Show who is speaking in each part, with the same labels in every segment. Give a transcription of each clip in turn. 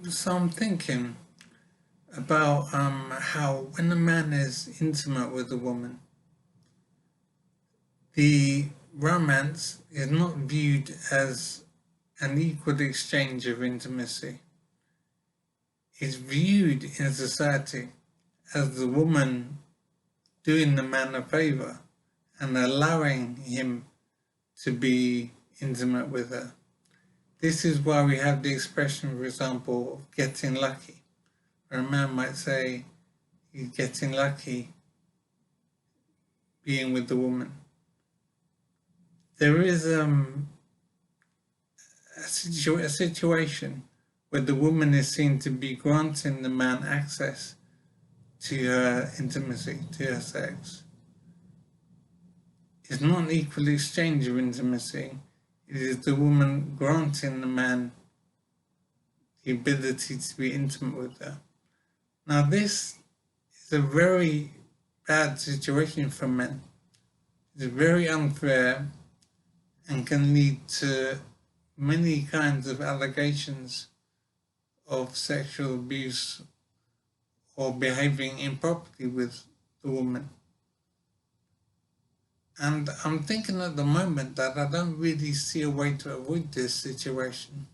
Speaker 1: So I'm thinking about how when a man is intimate with a woman, the romance is not viewed as an equal exchange of intimacy. It's viewed in society as the woman doing the man a favor and allowing him to be intimate with her. This is why we have the expression, for example, of getting lucky, where a man might say he's getting lucky being with the woman. There is a situation where the woman is seen to be granting the man access to her intimacy, to her sex. It's not an equal exchange of intimacy. It is the woman granting the man the ability to be intimate with her. Now this is a very bad situation for men. It's very unfair and can lead to many kinds of allegations of sexual abuse or behaving improperly with the woman. And I'm thinking at the moment that I don't really see a way to avoid this situation.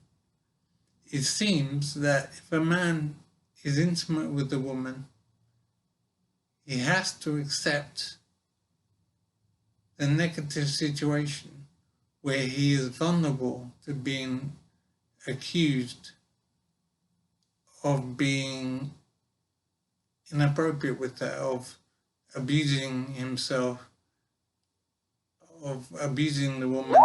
Speaker 1: It seems that if a man is intimate with a woman, he has to accept the negative situation where he is vulnerable to being accused of being inappropriate with her, of abusing himself, of abusing the woman,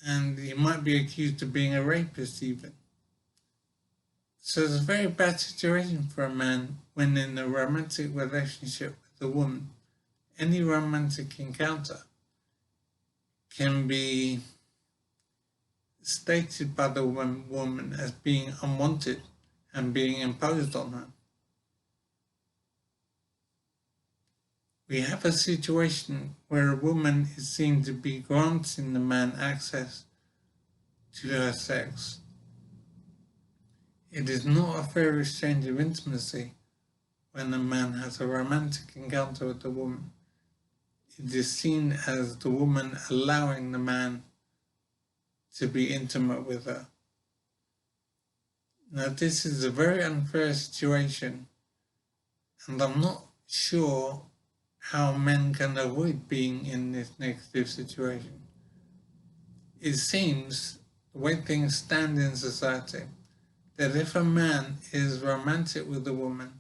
Speaker 1: and he might be accused of being a rapist even. So it's a very bad situation for a man when in a romantic relationship with a woman. Any romantic encounter can be stated by the woman as being unwanted and being imposed on her. We have a situation where a woman is seen to be granting the man access to her sex. It is not a fair exchange of intimacy when a man has a romantic encounter with a woman. It is seen as the woman allowing the man to be intimate with her. Now this is a very unfair situation, and I'm not sure how men can avoid being in this negative situation. It seems, the way things stand in society, that if a man is romantic with a woman,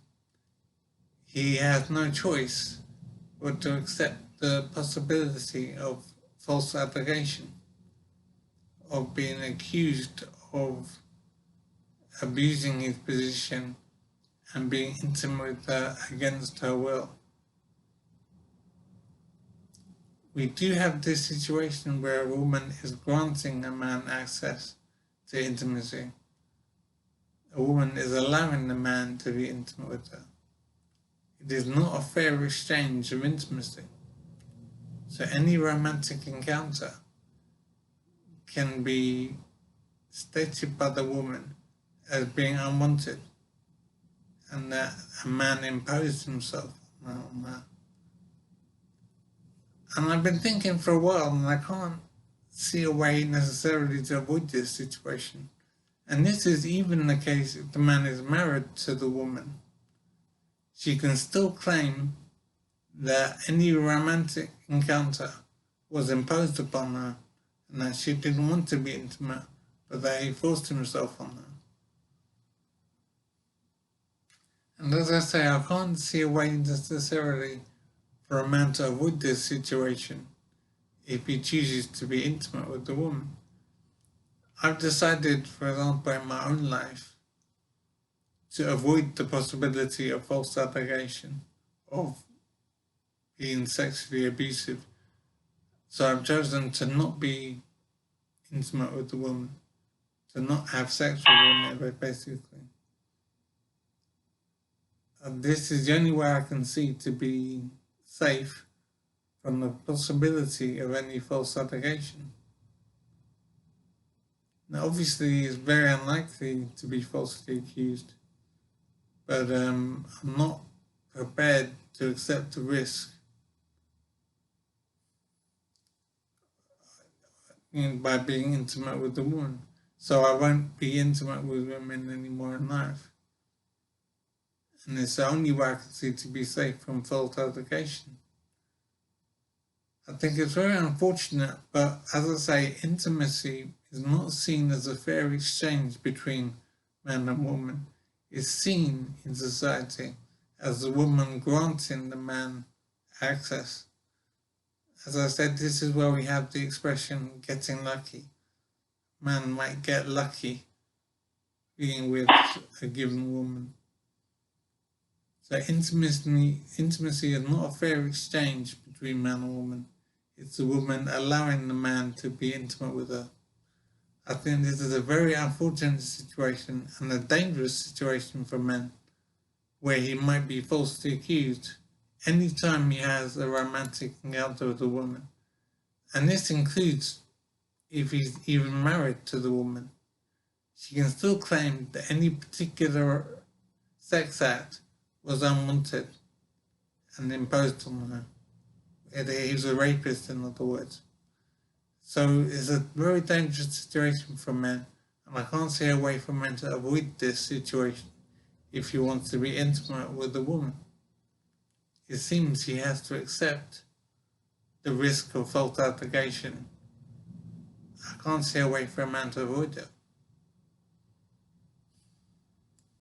Speaker 1: he has no choice but to accept the possibility of false allegation, of being accused of abusing his position and being intimate with her against her will. We do have this situation where a woman is granting a man access to intimacy. A woman is allowing the man to be intimate with her. It is not a fair exchange of intimacy. So any romantic encounter can be stated by the woman as being unwanted and that a man imposed himself on her. And I've been thinking for a while and I can't see a way necessarily to avoid this situation. And this is even the case if the man is married to the woman. She can still claim that any romantic encounter was imposed upon her and that she didn't want to be intimate, but that he forced himself on her. And as I say, I can't see a way necessarily for a man to avoid this situation if he chooses to be intimate with the woman. I've decided, for example, in my own life, to avoid the possibility of false allegation, of being sexually abusive. So I've chosen to not be intimate with the woman, to not have sex with the woman, basically. And this is the only way I can see to be safe from the possibility of any false allegation. Now, obviously, it's very unlikely to be falsely accused, but I'm not prepared to accept the risk by being intimate with the woman. So I won't be intimate with women anymore in life. And it's the only way I can see to be safe from false allegation. I think it's very unfortunate, but as I say, intimacy is not seen as a fair exchange between man and woman. It's seen in society as the woman granting the man access. As I said, this is where we have the expression getting lucky. Man might get lucky being with a given woman. So intimacy is not a fair exchange between man and woman. It's the woman allowing the man to be intimate with her. I think this is a very unfortunate situation and a dangerous situation for men, where he might be falsely accused anytime he has a romantic encounter with a woman. And this includes if he's even married to the woman. She can still claim that any particular sex act was unwanted and imposed on her. He was a rapist, in other words. So it's a very dangerous situation for men, and I can't see a way for men to avoid this situation if he wants to be intimate with a woman. It seems he has to accept the risk of false allegation. I can't see a way for a man to avoid it.